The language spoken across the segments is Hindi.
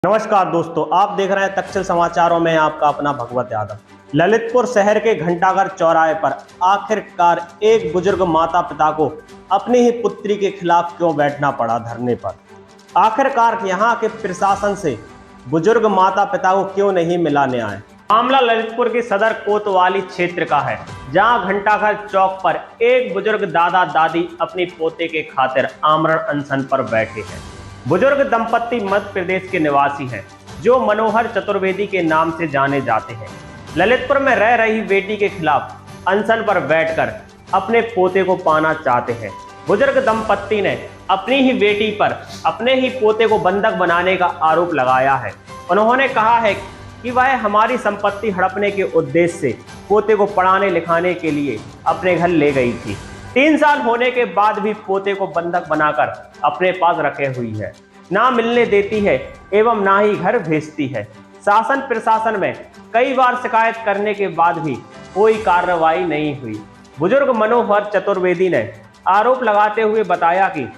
नमस्कार दोस्तों, आप देख रहे हैं तक्षशिला समाचारों में आपका अपना भगवत यादव। ललितपुर शहर के घंटाघर चौराहे पर आखिरकार एक बुजुर्ग माता पिता को अपनी ही पुत्री के खिलाफ क्यों बैठना पड़ा धरने पर। आखिरकार यहाँ के प्रशासन से बुजुर्ग माता पिता को क्यों नहीं मिला न्याय। मामला ललितपुर की सदर कोतवाली क्षेत्र का है, जहाँ घंटाघर चौक पर एक बुजुर्ग दादा दादी अपनी पोते के खातिर आमरण अनशन पर बैठे हैं। बुजुर्ग दंपत्ति मध्य प्रदेश के निवासी हैं, जो मनोहर चतुर्वेदी के नाम से जाने जाते हैं। ललितपुर में रह रही बेटी के खिलाफ अनशन पर बैठकर अपने पोते को पाना चाहते हैं। बुजुर्ग दंपत्ति ने अपनी ही बेटी पर अपने ही पोते को बंधक बनाने का आरोप लगाया है। उन्होंने कहा है कि वह हमारी संपत्ति हड़पने के उद्देश्य से पोते को पढ़ाने लिखाने के लिए अपने घर ले गई थी। 3 साल होने के बाद भी पोते को बंधक बनाकर अपने पास रखे हुई है, ना मिलने देती है एवं ना ही घर भेजती है। शासन प्रशासन में कई बार शिकायत करने के बाद भी कोई कार्रवाई नहीं हुई। बुजुर्ग मनोहर चतुर्वेदी ने आरोप लगाते हुए बताया कि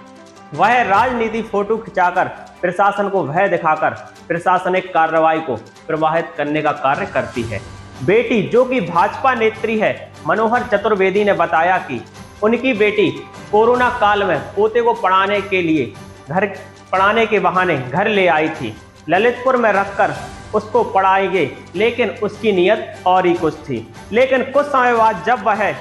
वह राजनीति फोटो खिंचाकर प्रशासन को भय दिखाकर प्रशासनिक कार्रवाई को प्रवाहित करने का कार्य करती है। बेटी, जो कि भाजपा नेत्री है, मनोहर चतुर्वेदी ने बताया कि उनकी बेटी कोरोना काल में पोते को पढ़ाने के बहाने घर ले आई थी। ललितपुर में रखकर उसको पढ़ाएंगे, लेकिन उसकी नियत और ही कुछ थी। लेकिन कुछ समय बाद जब वह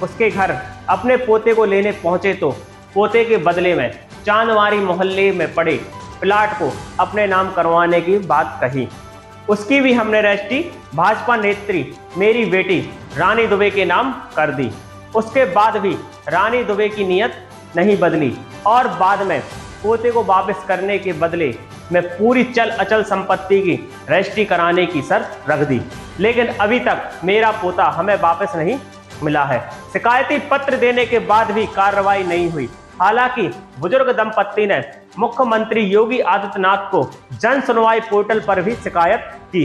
उसके घर अपने पोते को लेने पहुंचे तो पोते के बदले में चांदमारी मोहल्ले में पड़े प्लाट को अपने नाम करवाने की बात कही। उसकी भी हमने रजिस्ट्री भाजपा नेत्री मेरी बेटी रानी दुबे के नाम कर दी। उसके बाद भी रानी दुबे की नियत नहीं बदली और बाद में पोते को वापस करने के बदले में पूरी चल अचल संपत्ति की रजिस्ट्री कराने की शर्त रख दी। लेकिन अभी तक मेरा पोता हमें वापस नहीं मिला है। शिकायती पत्र देने के बाद भी कार्रवाई नहीं हुई। हालांकि बुजुर्ग दंपत्ति ने मुख्यमंत्री योगी आदित्यनाथ को जन सुनवाई पोर्टल पर भी शिकायत की।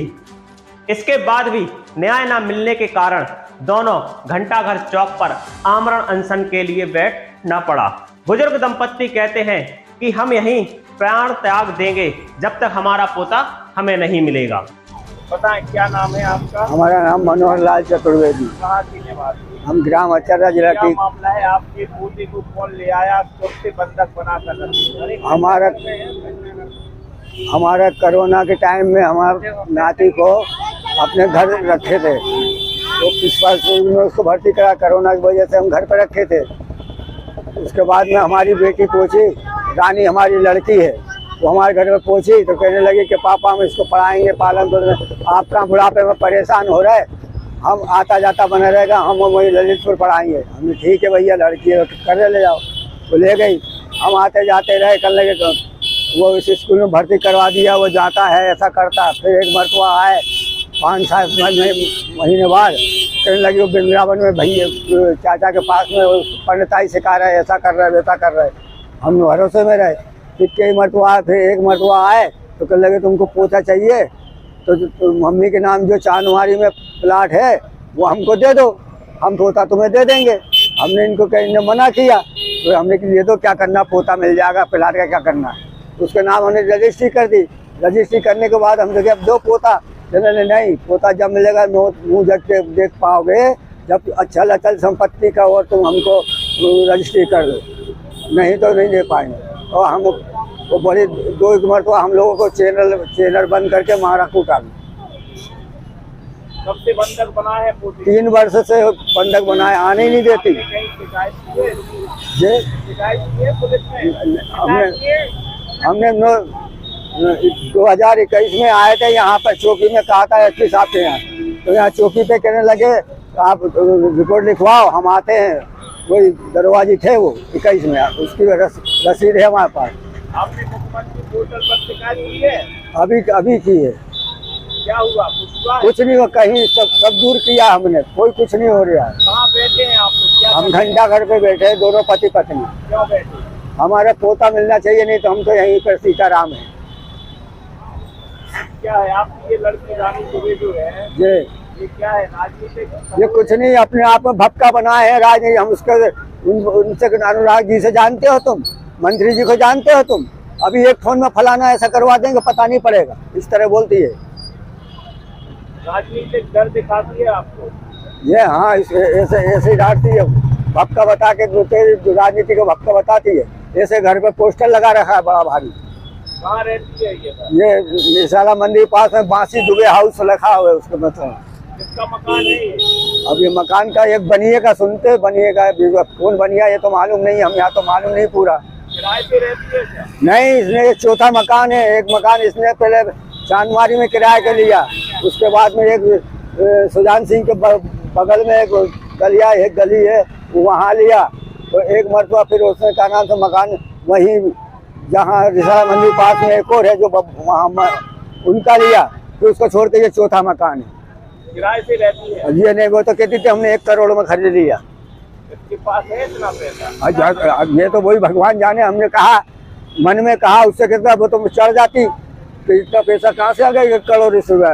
इसके बाद भी न्याय न मिलने के कारण दोनों घंटाघर चौक पर आमरण अनशन के लिए बैठना पड़ा। बुजुर्ग दंपत्ति कहते हैं कि हम यहीं प्राण त्याग देंगे जब तक हमारा पोता हमें नहीं मिलेगा। बताएं, क्या नाम है आपका? हमारा नाम मनोहर लाल चतुर्वेदी। कहाँ के निवासी? हम ग्राम अचर्रा जिला की। मामला है, आपके पोते को कौन ले आया, सबसे बंधक बनाकर? हमारा कोरोना के टाइम में हमारे नाती को अपने घर रखे थे, तो इस बार में उसको भर्ती करा। कोरोना की वजह से हम घर पर रखे थे। उसके बाद में हमारी बेटी पहुंची, रानी हमारी लड़की है, वो हमारे घर में पहुंची तो कहने लगी कि पापा हम इसको पढ़ाएंगे पालन पोषण, आपका बुढ़ापे में परेशान हो रहा है, हम आता जाता बना रहेगा, हम वही ललितपुर पढ़ाएंगे। हमने ठीक है भैया, लड़की है कर ले जाओ। तो ले गई, हम आते जाते रहे, कर लगे तो वो इस स्कूल में भर्ती करवा दिया। वो जाता है, ऐसा करता। फिर एक मरतबा आए 5-7 महीने बाद, कहने लगी वो वृंदावन में भैया चाचा के पास में पंडिताई सिखा रहा है, ऐसा कर रहा है वैसा कर रहा है। हम भरोसे में रहे। फिर कई मरतबा, फिर एक मरतबा आए तो कहने लगे तुमको पोता चाहिए तो मम्मी के नाम जो चांदमारी में प्लाट है वो हमको दे दो, हम पोता तुम्हें दे देंगे। हमने इनको कहीं मना किया तो हमने कि ये दो, क्या करना, पोता मिल जाएगा, प्लाट का क्या करना है। उसके नाम हमने रजिस्ट्री कर दी। रजिस्ट्री करने के बाद हम देखे अब दो पोता, नहीं पोता जब मिलेगा मुँह जग के देख पाओगे जब अचल अचल संपत्ति का, और तुम हमको रजिस्ट्री कर दो, नहीं तो नहीं दे पाएंगे। और हम वो बड़ी 2 मरतबा हम लोगों को चैनल बंद करके मारा कूटा। कब से बंधक बना है? 3 वर्ष से बंधक बनाए, आने ही नहीं देती। हमने 2021 में आए थे यहाँ पर चौकी में, कहा था एसपी साहब के यहाँ, तो यहाँ चौकी पे कहने लगे आप रिपोर्ट लिखवाओ, हम आते हैं। वही दरवाजे थे वो 21 में, उसकी रसीद है हमारे पास। आपने मुख्यमंत्री पोर्टल पर शिकायत की है? अभी की है। क्या हुआ? कुछ नहीं हुआ, कहीं सब दूर किया हमने, कोई कुछ नहीं हो रहा है। कहाँ बैठे हैं आप लोग? हम घंटाघर पे बैठे हैं, दोनों पति पत्नी। क्यों बैठे? हमारा पोता मिलना चाहिए, नहीं तो हम तो यहीं पर सीताराम है। क्या है आपकी ये लड़की रानी दुबे जो है, ये क्या है? राजनीतिक? ये कुछ नहीं, अपने आप में भपका बनाए है राजनीति। हम उसके उनसे अनुराग जी से जानते हो तुम, मंत्री जी को जानते हो तुम, अभी एक फोन में फलाना ऐसा करवा देंगे, पता नहीं पड़ेगा, इस तरह बोलती है। राजनीतिक डर दिखाती है आपको? ये हाँ, ऐसे ऐसे डांटती है, भक्का बता के राजनीति का भक्का बताती है। ऐसे घर पे पोस्टर लगा रखा है बड़ा भारी। कहाँ रहती है ये निशाला मंदिर पास में बांसी दुबे हाउस लिखा हुआ है उसके मतलब। किसका मकान है ये? अब ये मकान का एक बनिए का सुनते, बनिए का कौन बनिया ये तो मालूम नहीं, हम यहाँ तो मालूम नहीं पूरा। किराए पे रहती है क्या? नहीं, इसने एक चौथा मकान है। एक मकान इसने पहले चांदमारी में किराए के लिया, उसके बाद में एक सुजान सिंह के बगल में एक गलिया, एक गली है, वहाँ लिया। तो एक मरतबा फिर उसने क्या नाम से मकान वहीं जहाँ रिसाला मंदिर पास में एक और है जो वहाँ उनका लिया, फिर उसको छोड़ के ये चौथा मकान है। किराए से रहती है? ये नहीं, वो तो कहती थी हमने 1 करोड़ में खरीद लिया। इसके पास है इतना पैसा? ये तो वही भगवान जाने। हमने कहा, मन में कहा उससे, कहता वो तो चढ़ जाती, तो इतना पैसा कहाँ से आ गया 1 करोड़ रुपया।